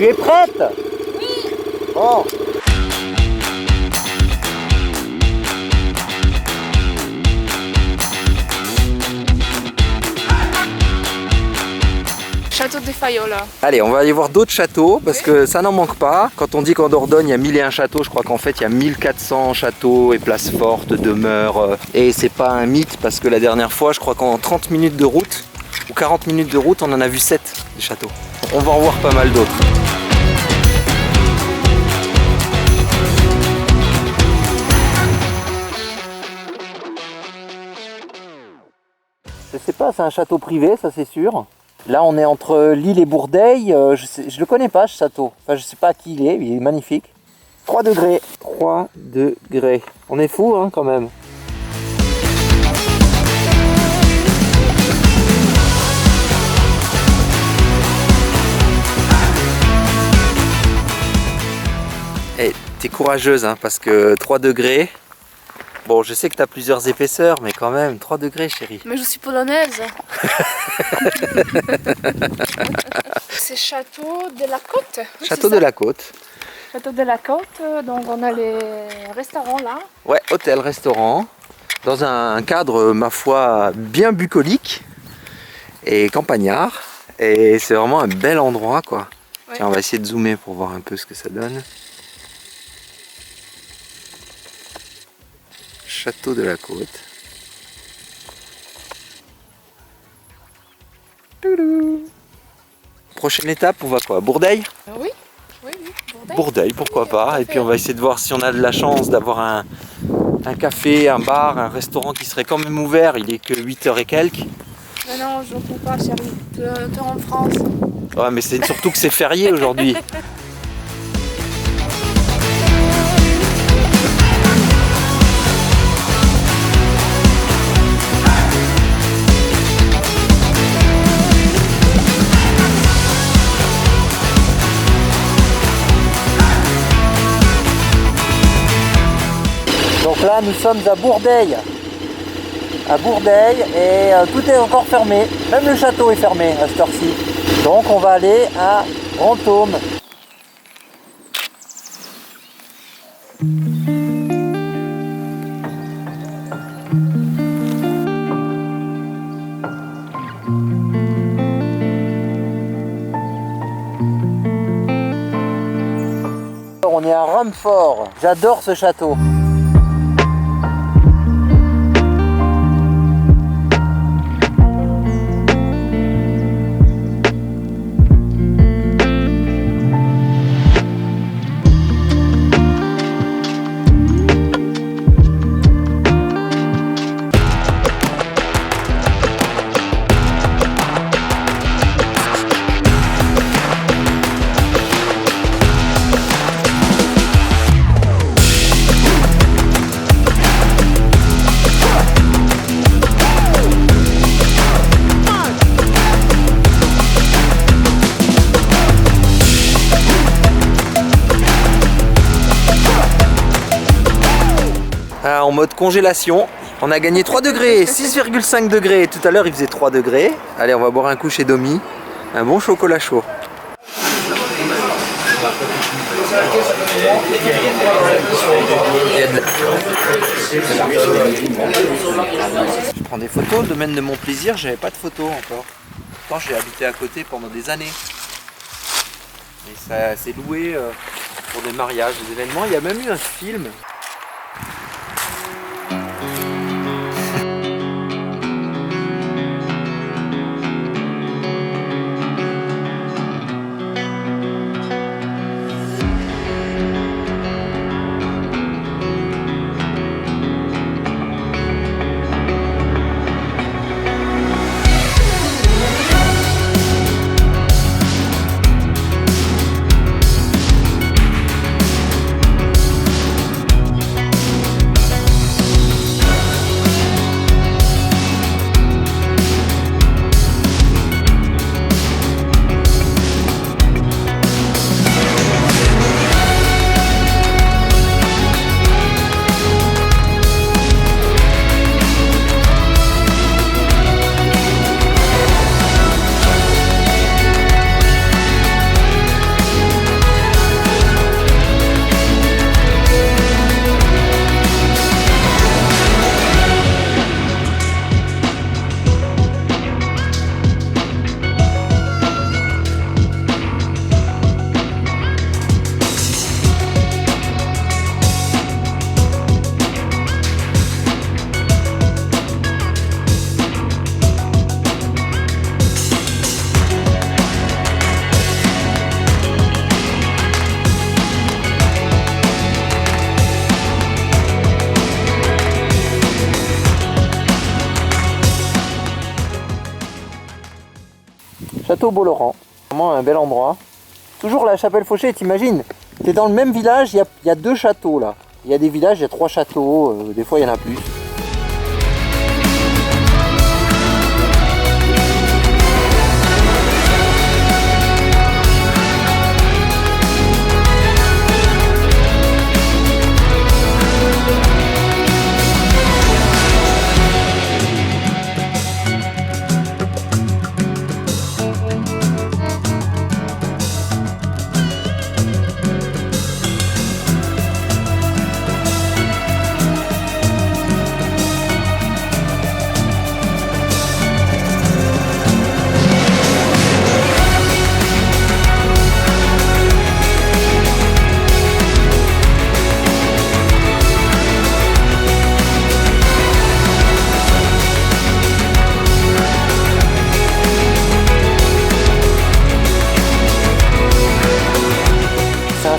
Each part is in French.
Tu es prête? Oui. Bon. Château de Fayola. Allez, on va aller voir d'autres châteaux parce que ça n'en manque pas. Quand on dit qu'en Dordogne il y a 1001 châteaux, je crois qu'en fait il y a 1400 châteaux et places fortes, demeures. Et c'est pas un mythe parce que la dernière fois, je crois qu'en 30 minutes de route ou 40 minutes de route, on en a vu 7 des châteaux. On va en voir pas mal d'autres. Je sais pas, c'est un château privé, ça c'est sûr. Là, on est entre Lille et Bourdeil. Je le connais pas, ce château. Enfin, je sais pas à qui il est magnifique. 3 degrés. 3 degrés. On est fou, hein, quand même. Eh, t'es courageuse, hein, parce que 3 degrés... Bon, je sais que tu as plusieurs épaisseurs, mais quand même, 3 degrés, chérie. Mais je suis polonaise. C'est Château de la Côte. Oui, Château de la Côte. Château de la Côte, donc on a les restaurants là. Ouais, hôtel-restaurant. Dans un cadre, ma foi, bien bucolique et campagnard. Et c'est vraiment un bel endroit, quoi. Ouais. Tiens, on va essayer de zoomer pour voir un peu ce que ça donne. Château de la Côte. Toulou. Prochaine étape, on va quoi? Bourdeil? Oui, oui, Bourdeil. Bourdeil, pourquoi Oui, pas. Et puis on va essayer de voir si on a de la chance d'avoir un café, un bar, un restaurant qui serait quand même ouvert. Il est que 8h et quelques. Non, non, je ne peux pas, chérie. Tu es en France. Ouais, mais c'est surtout que c'est férié aujourd'hui. Donc là, nous sommes à Bourdeil. À Bourdeil et tout est encore fermé. Même le château est fermé à cette heure-ci. Donc on va aller à Brantôme. On est à Rumford. J'adore ce château. En mode congélation, on a gagné 3 degrés, 6,5 degrés. Tout à l'heure il faisait 3 degrés. Allez, on va boire un coup chez Domi. Un bon chocolat chaud. Je prends des photos, domaine de mon plaisir, j'avais pas de photos encore. Pourtant j'ai habité à côté pendant des années. Et ça s'est loué pour des mariages, des événements. Il y a même eu un film. Château Beau-Laurent, vraiment un bel endroit. Toujours la chapelle Fauché, t'imagines, t'es dans le même village, il y a 2 châteaux là. Il y a des villages, il y a 3 châteaux, des fois il y en a plus.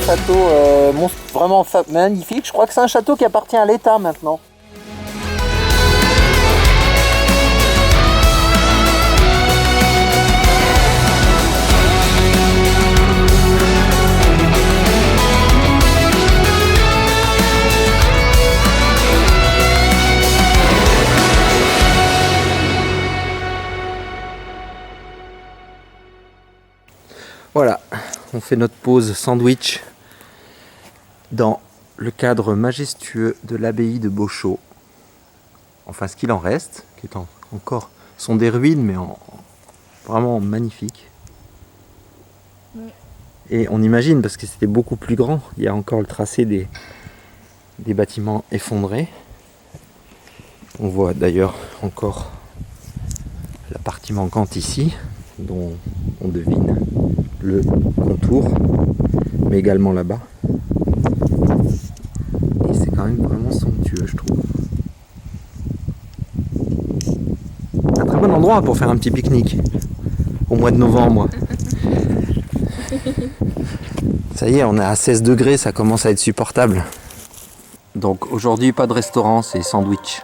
Château vraiment magnifique. Je crois que c'est un château qui appartient à l'État maintenant. Voilà, on fait notre pause sandwich dans le cadre majestueux de l'abbaye de Beauchaux. Enfin, ce qu'il en reste, qui est encore, sont des ruines, mais vraiment magnifiques. Et on imagine, parce que c'était beaucoup plus grand, il y a encore le tracé des bâtiments effondrés. On voit d'ailleurs encore la partie manquante ici, dont on devine le contour, mais également là-bas. Et c'est quand même vraiment somptueux, je trouve. Un très bon endroit pour faire un petit pique-nique au mois de novembre. Ça y est, on est à 16 degrés, ça commence à être supportable. Donc aujourd'hui, pas de restaurant, c'est sandwich.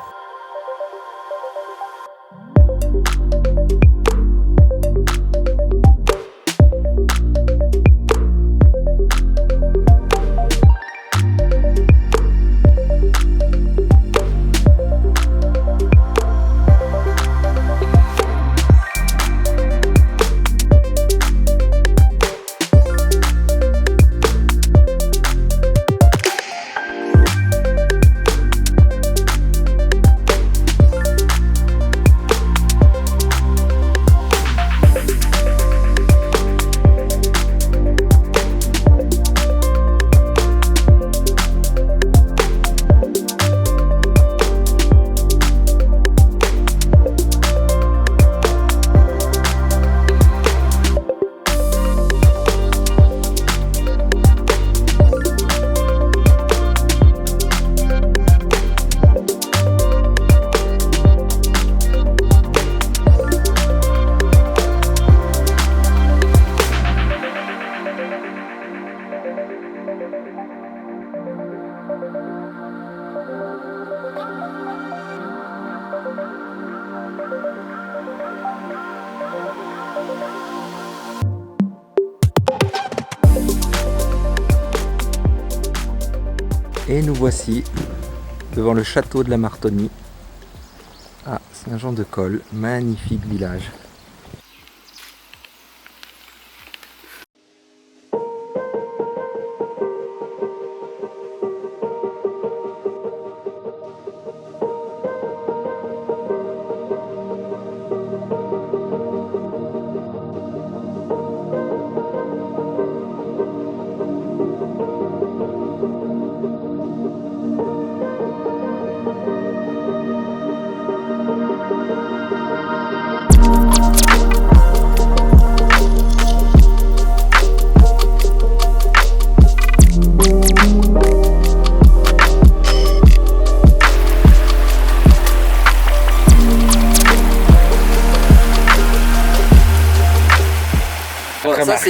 Et nous voici devant le château de la Martonnie à Saint-Jean-de-Col, magnifique village.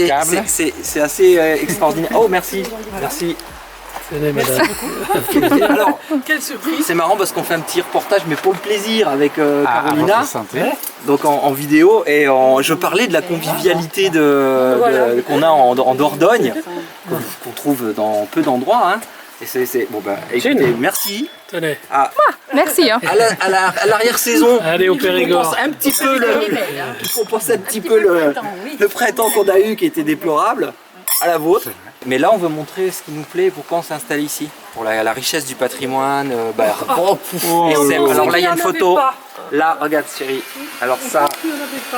Ça c'est assez extraordinaire. Oh merci, merci. Tenez, madame. Alors, Quelle surprise. c'est marrant parce qu'on fait un petit reportage, mais pour le plaisir, avec À Carolina. votre santé. Donc en vidéo, et je parlais de la convivialité qu'on a en Dordogne, qu'on trouve dans peu d'endroits. Hein. Et bon bah écoutez, merci. Tenez. Merci. Hein. À l'arrière-saison, Allez au qui Périgord. compense un petit peu le printemps qu'on a eu qui était déplorable, à la vôtre. Mais là on veut montrer ce qui nous plaît, pourquoi on s'installe ici. Pour la richesse du patrimoine. Alors là il y a une photo. Là, regarde chérie. Alors ça,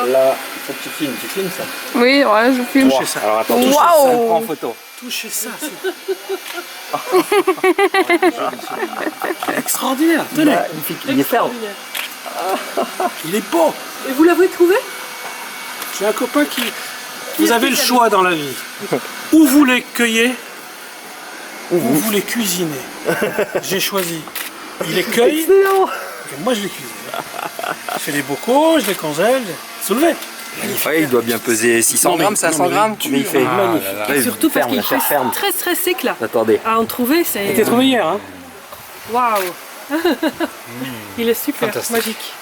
là, faut que tu filmes ça. Oui, ouais, je filme. Touchez ça. Alors attends, touchez ça, Waouh. on prend en photo. Touchez ça. Extraordinaire. Tenez. Magnifique, il est ferme. Il est beau. Et vous l'avez trouvé? J'ai un copain qui... Vous avez le choix dans la vie. Ou vous les cueillez, ou vous les cuisinez. J'ai choisi. Il les cueille, et moi je les cuisine. Je fais des bocaux, je les congèle, soulevez. Ouais, il doit bien peser 600 grammes, 500 grammes. Combien il fait? Magnifique. Surtout parce qu'il fait ferme. est très sec là. Attendez. À en trouver, c'est... Il était trouvé hier, hein. Waouh. Il est super, Fantastique. magique.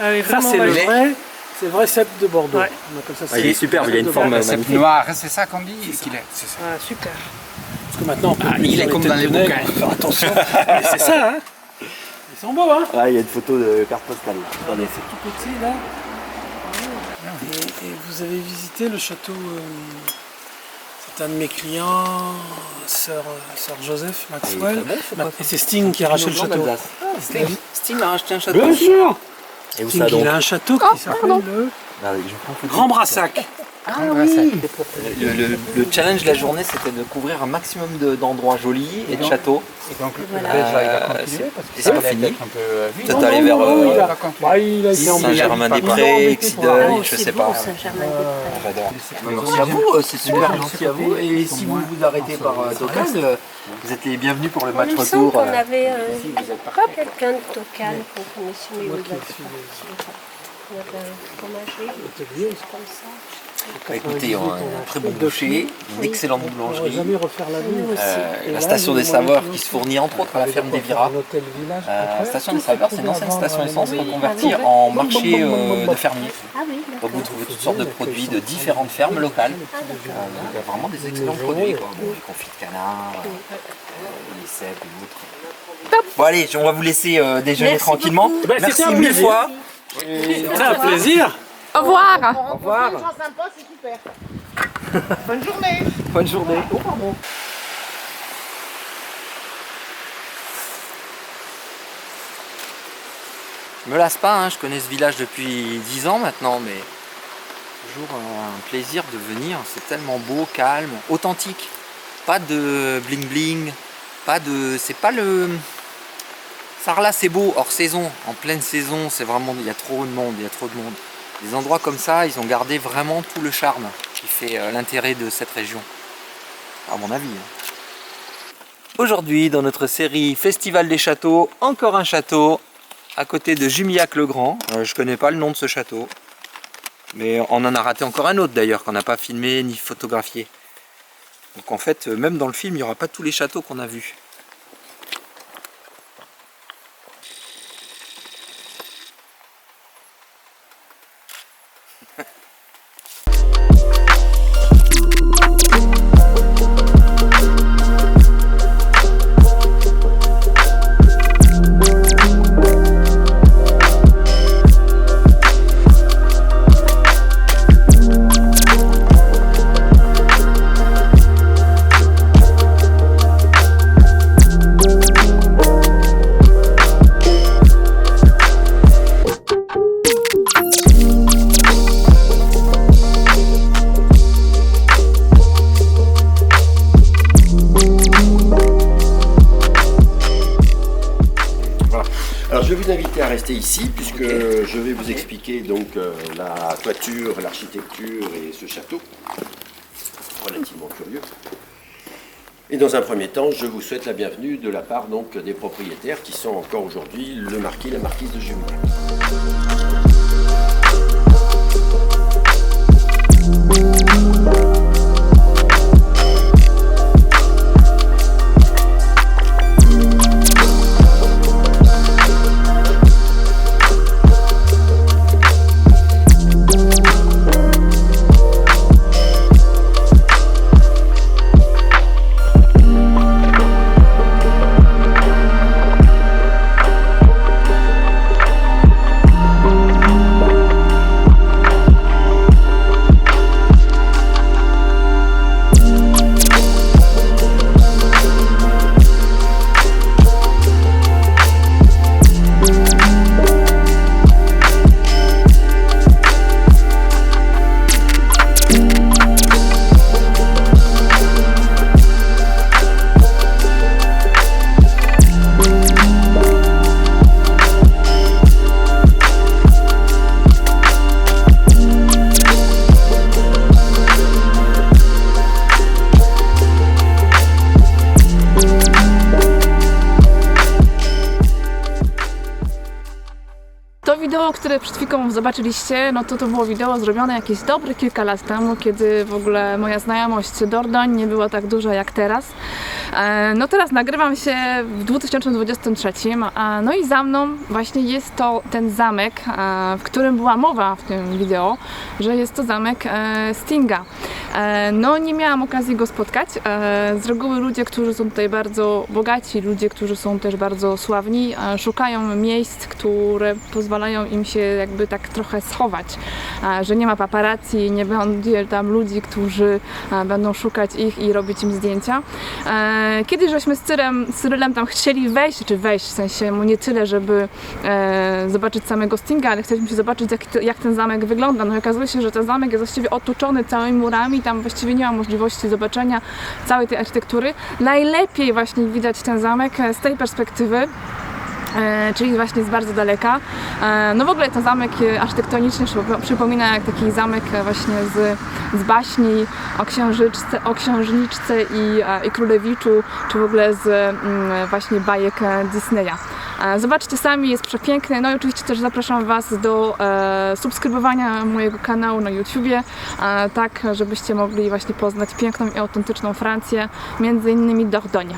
Ah oui, Ça vraiment c'est le magique. vrai, c'est le vrai cep de Bordeaux. Ouais. On appelle ça Ah, il est superbe, il a une forme Le cep magnifique. noir, c'est ça qu'on dit qu'il est. C'est ça. Ah, super. Parce que maintenant on peut il est comme dans les bouquins. Faire attention. Mais c'est ça, hein. Ils sont beaux, hein. Ah, il y a une photo de carte postale. Attendez, C'est tout petit là. Et vous avez visité le château, c'est un de mes clients, sœur Joseph Maxwell, et c'est Sting qui a racheté le château. Sting a racheté un château. Bien sûr. Et où Sting, ça donc? il a un château qui s'appelle le Grand Brassac. Ah oui. Le challenge de la journée, c'était de couvrir un maximum d'endroits jolis et de châteaux. Et donc, Et c'est pas fini. Peut-être Peut-être aller vers Il a été embêté. Saint-Germain-des-Prés, Xideuil, je sais pas. Saint-Germain-des-Prés. J'adore. Merci à vous, c'est super gentil à vous. Et si vous vous arrêtez par Tocal, vous êtes les bienvenus pour le match Il me semble retour. qu'on avait quelqu'un de Tocal qu'on connaissait, mais il nous a dit on avait un fromager, quelque chose comme ça. Bah, écoutez, on a un très bon boucher, une excellente On va boulangerie. jamais refaire la vie. La station des saveurs qui se fournit entre autres à la ferme des Viras. Hôtel village. La station des saveurs, c'est une ancienne station essence reconvertie en marché de fermiers. Ah oui, Donc d'accord. vous trouvez toutes sortes de produits de différentes fermes locales. Il y a vraiment des excellents produits, quoi. Bon, du confit de canard, les cèpes et autres. Bon allez, on va vous laisser déjeuner tranquillement. Ben, c'était Merci un mille plaisir. fois. C'est un plaisir. Au revoir. Au revoir. Sympa, c'est super. Bonne journée. Bonne journée. Oh pardon. Je me lasse pas, hein, je connais ce village depuis 10 ans maintenant, mais toujours un plaisir de venir. C'est tellement beau, calme, authentique. Pas de bling bling, pas de. C'est pas le. Sarlat c'est beau hors saison, en pleine saison c'est vraiment. Il y a trop de monde, il y a trop de monde. Des endroits comme ça, ils ont gardé vraiment tout le charme qui fait l'intérêt de cette région, à mon avis. Aujourd'hui, dans notre série Festival des châteaux, encore un château à côté de Jumillac-le-Grand. Je connais pas le nom de ce château, mais on en a raté encore un autre d'ailleurs qu'on n'a pas filmé ni photographié. Donc en fait, même dans le film, il n'y aura pas tous les châteaux qu'on a vus. Alors je vais vous inviter à rester ici puisque je vais vous expliquer donc la toiture, l'architecture et ce château relativement curieux. Et dans un premier temps, je vous souhaite la bienvenue de la part donc des propriétaires qui sont encore aujourd'hui le marquis et la marquise de Jumillac. wideo, które przed chwilą zobaczyliście, no to było wideo zrobione jakieś dobre kilka lat temu, kiedy w ogóle moja znajomość z Dordogne nie była tak duża jak teraz. No teraz nagrywam się w 2023, no i za mną właśnie jest to ten zamek, w którym była mowa w tym wideo, że jest to zamek Stinga. No nie miałam okazji go spotkać. Z reguły ludzie, którzy są tutaj bardzo bogaci, ludzie, którzy są też bardzo sławni, szukają miejsc, które pozwalają im się jakby tak trochę schować, że nie ma paparazzi, nie będzie tam ludzi, którzy będą szukać ich i robić im zdjęcia. Kiedyś żeśmy z Cyrylem tam chcieli wejść, w sensie nie tyle, żeby zobaczyć samego Stinga, ale chcieliśmy zobaczyć jak ten zamek wygląda. No i okazuje się, że ten zamek jest właściwie otoczony całymi murami, tam właściwie nie ma możliwości zobaczenia całej tej architektury. Najlepiej właśnie widać ten zamek z tej perspektywy, czyli właśnie z bardzo daleka. No w ogóle ten zamek architektonicznie przypomina jak taki zamek właśnie z baśni o księżniczce i królewiczu, czy w ogóle z właśnie bajek Disneya. Zobaczcie sami, jest przepiękny. No i oczywiście też zapraszam Was do subskrybowania mojego kanału na YouTubie, tak żebyście mogli właśnie poznać piękną i autentyczną Francję, między innymi Dordogne.